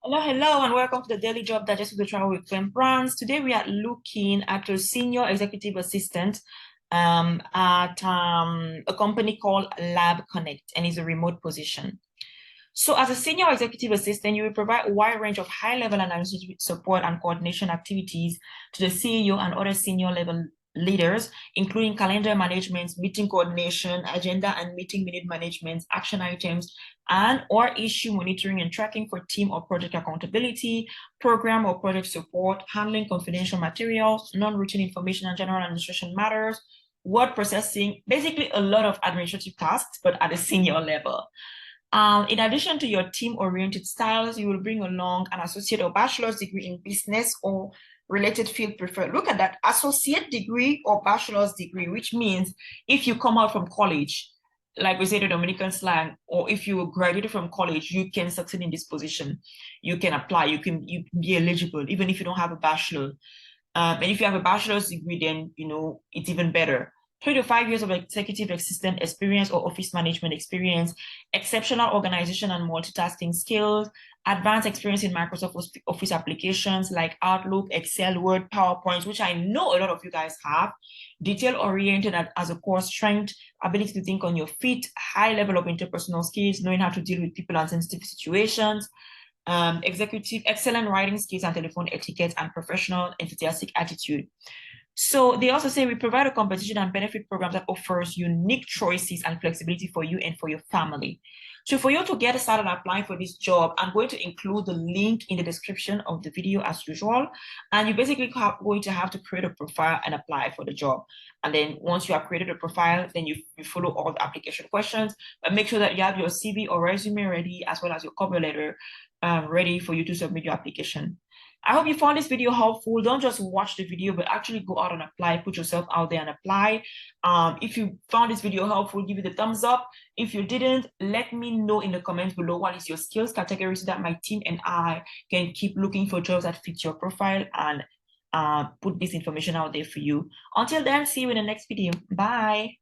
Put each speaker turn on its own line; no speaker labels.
Hello, hello, and welcome to the Daily Job Digest with the Travel with Glenn Brands. Today we are looking at a senior executive assistant at a company called Lab Connect, and it's a remote position. So as a senior executive assistant, you will provide a wide range of high-level analysis support and coordination activities to the CEO and other senior level leaders, including calendar management, meeting coordination, agenda and meeting minute management, action items, and or issue monitoring and tracking for team or project accountability, program or project support, handling confidential materials, non-routine information and general administration matters, word processing, basically a lot of administrative tasks, but at a senior level. In addition to your team-oriented styles, you will bring along an associate or bachelor's degree in business or related field preferred. Look at that, associate degree or bachelor's degree, which means if you come out from college, like we say the Dominican slang, or if you graduated from college, you can succeed in this position. You can apply, you can be eligible, even if you don't have a bachelor. And if you have a bachelor's degree, then it's even better. 3 to 5 years of executive assistant experience or office management experience, exceptional organization and multitasking skills, advanced experience in Microsoft Office applications like Outlook, Excel, Word, PowerPoint, which I know a lot of you guys have, detail-oriented as a core strength, ability to think on your feet, high level of interpersonal skills, knowing how to deal with people and sensitive situations, executive, excellent writing skills and telephone etiquette, and professional, enthusiastic attitude. So they also say we provide a compensation and benefit program that offers unique choices and flexibility for you and for your family. So for you to get started applying for this job, I'm going to include the link in the description of the video as usual. And you basically going to have to create a profile and apply for the job. And then once you have created a profile, then you follow all the application questions, but make sure that you have your CV or resume ready, as well as your cover letter ready for you to submit your application. I hope you found this video helpful. Don't just watch the video, but actually go out and apply, put yourself out there and apply. If you found this video helpful, give it a thumbs up. If you didn't, let me know in the comments below what is your skills category so that my team and I can keep looking for jobs that fit your profile and put this information out there for you. Until then, see you in the next video. Bye.